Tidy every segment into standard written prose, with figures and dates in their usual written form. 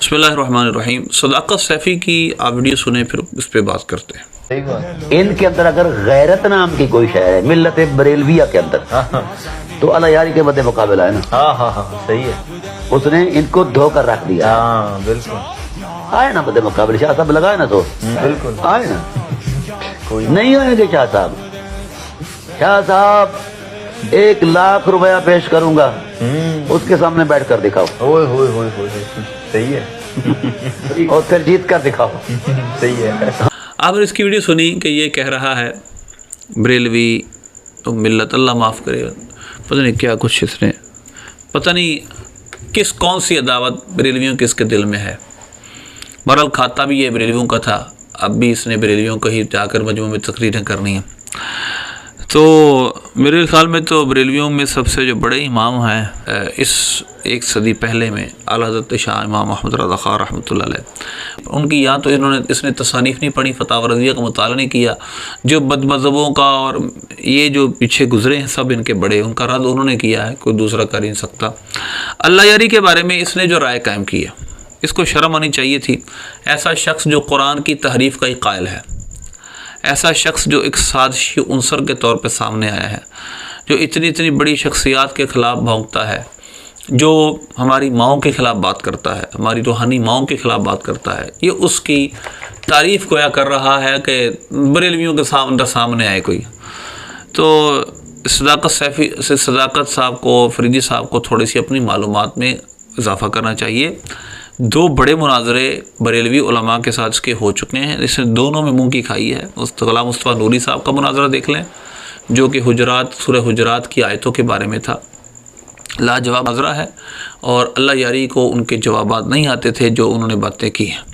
बिस्मिल्लाहिर्रहमानिर्रहीम। सदाकत सैफी की आप वीडियो सुने, फिर इस पे बात करते हैं। इनके अंदर अगर गैरत नाम की कोई शय है मिल्लत बरेलविया के अंदर, तो अल्लाह यारी के बदे मुकाबला है ना। हाँ सही है। उसने इनको धोकर रख दिया। हाँ बिल्कुल आए ना बदे मुकाबले, शाह साहब लगाए ना, तो बिल्कुल आए ना। नहीं आएंगे शाह साहब। शाह साहब 1 लाख रुपया पेश करूंगा, उसके सामने बैठ कर दिखाओ। ओए होए होए होए, सही है। और फिर जीत कर दिखाओ। सही है। आपने इसकी वीडियो सुनी कि ये कह रहा है बरेलवी तो मिल्लत, अल्लाह माफ़ करे, पता नहीं क्या कुछ इसने, पता नहीं कौन सी अदावत बरेलवियों के इसके दिल में है। बहरहाल खाता भी ये बरेलवियों का था, अब भी इसने बरेलवियों को ही जाकर मजमू में तकरीरें करनी है। तो मेरे ख्याल में तो बरेलवियों में सबसे जो बड़े इमाम हैं इस 1 सदी पहले में आला हज़रत शाह इमाम अहमद रज़ा ख़ान रहमतुल्लाह अलैह, उनकी यहाँ तो इसने तसानीफ़ नहीं पढ़ी, फ़तावा रज़िया का मुताला नहीं किया। जो बदमज़हबों का और ये जो पीछे गुज़रे हैं सब इनके बड़े, उनका रद्द उन्होंने किया है, कोई दूसरा कर ही नहीं सकता। अल्लाह यारी के बारे में इसने जो राय कायम की है, इसको शर्म आनी चाहिए थी। ऐसा शख्स जो कुरान की तहरीफ़ का ही कायल है, ऐसा शख्स जो एक साजिशी उनसर के तौर पे सामने आया है, जो इतनी बड़ी शख्सियात के ख़िलाफ़ भौंकता है, जो हमारी माओं के ख़िलाफ़ बात करता है, हमारी रूहानी माओं के ख़िलाफ़ बात करता है, ये उसकी तारीफ़ गोया कर रहा है कि बरेलवियों के सामने आए कोई। तो सदाकत साहब को, फरीदी साहब को थोड़ी सी अपनी मालूमात में इजाफ़ा करना चाहिए। 2 बड़े मुनाजरे बरेलवी उलमा के साथ इसके हो चुके हैं, इसने दोनों में मुंह की खाई है। गुलाम मुस्तफ़ा नूरी साहब का मुनाजरा देख लें, जो कि सूरह हुजरात की आयतों के बारे में था, लाजवाब मुनाजरा है, और अल्लाह यारी को उनके जवाबात नहीं आते थे जो उन्होंने बातें की हैं।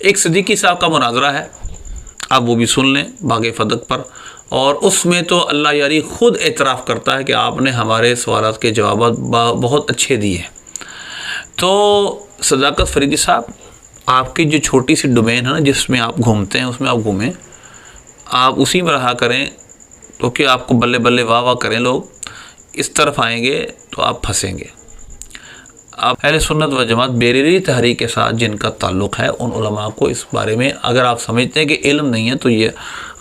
एक सिद्दीकी साहब का मुनाजरा है, आप वो भी सुन लें बाग़े फ़दक पर, और उसमें तो अल्लाह यारी ख़ुद एतराफ़ करता है कि आपने हमारे सवालात के जवाबात बहुत अच्छे दिए। तो सदाकत फरीदी साहब, आपकी जो छोटी सी डोमेन है ना जिसमें आप घूमते हैं, उसमें आप घूमें, आप उसी में रहा करें, तो कि आपको बल्ले बल्ले वाह वाह करें लोग। इस तरफ आएंगे तो आप फंसेंगे। आप अहले सुन्नत व जमात बरेलवी तहरीक के साथ जिनका ताल्लुक़ है, उन उलमा को इस बारे में अगर आप समझते हैं कि इल्म नहीं है, तो ये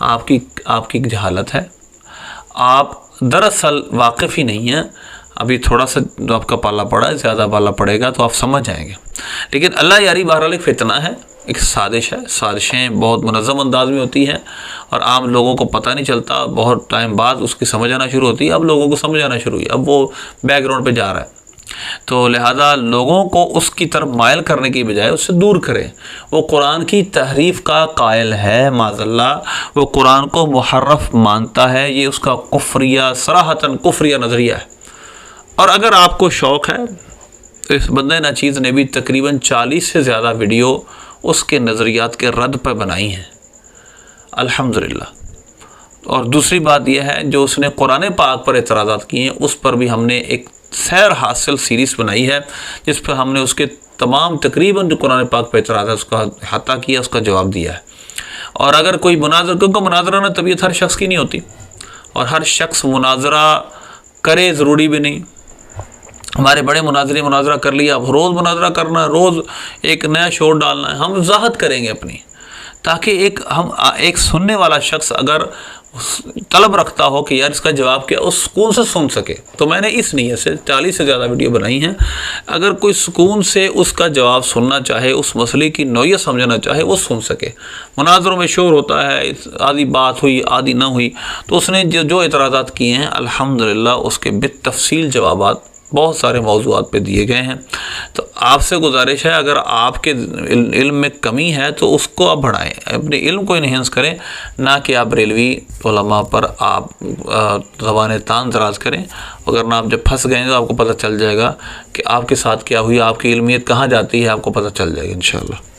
आपकी जहालत है। आप दरअसल वाकिफ़ ही नहीं हैं। अभी थोड़ा सा जो आपका पाला पड़ा है, ज़्यादा पाला पड़ेगा तो आप समझ जाएंगे। लेकिन अल्लाह यारी बहरहाल एक फ़ितना है, एक साजिश है। साजिशें बहुत मुनज़्ज़म अंदाज में होती हैं और आम लोगों को पता नहीं चलता, बहुत टाइम बाद उसकी समझ आना शुरू होती है। अब लोगों को समझ आना शुरू हुई, अब वो बैकग्राउंड पे जा रहा है। तो लिहाजा लोगों को उसकी तरफ मायल करने की बजाय उससे दूर करें। वो कुरान की तहरीफ़ का कायल है, माज़अल्लाह, वो कुरान को मुहर्रफ मानता है, ये उसका कुफ्रिया, सराहतन कुफ्रिया नज़रिया है। और अगर आपको शौक़ है तो इस बंदे नाचीज़ ने भी तकरीबन 40 से ज़्यादा वीडियो उसके नज़रियात के रद्द पर बनाई हैं, अल्हम्दुलिल्लाह। और दूसरी बात यह है, जो उसने कुरान पाक पर एतराज़ात किए हैं, उस पर भी हमने एक सैर हासिल सीरीज़ बनाई है, जिस पर हमने उसके तमाम तकरीबन जो कुरान पाक पर एतराज़ात उसका अहाता किया, उसका जवाब दिया है। और अगर कोई मुनाजरा, क्योंकि मुनाजरा में तबीयत हर शख्स की नहीं होती, और हर शख्स मुनाजरा करे ज़रूरी भी नहीं। हमारे बड़े मुनाजरा कर लिया, अब रोज़ मुनाजरा करना है, रोज़ एक नया शोर डालना है। हम वजाहत करेंगे अपनी, ताकि एक सुनने वाला शख्स अगर तलब रखता हो कि यार इसका जवाब क्या, उस सुकून से सुन सके। तो मैंने इस नीयत से 40 से ज़्यादा वीडियो बनाई हैं। अगर कोई सुकून से उसका जवाब सुनना चाहे, उस मसले की नौयत समझना चाहे, वो सुन सके। मुनाजरों में शोर होता है, आधी बात हुई आधी ना हुई, तो उसने जो एतराज़ात किए हैं अल्हम्दुलिल्लाह उसके बितफ़सील जवाबात बहुत सारे मौज़ूआत पे दिए गए हैं। तो आपसे गुजारिश है, अगर आपके इल्म में कमी है तो उसको आप बढ़ाएं, अपने इल्म को इन्हेंस करें, ना कि आप बरेलवी उलमा पर आप ज़बान तान दराज करें। अगर ना आप जब फंस गए तो आपको पता चल जाएगा कि आपके साथ क्या हुई, आपकी इल्मियत कहाँ जाती है, आपको पता चल जाएगा इंशाअल्लाह।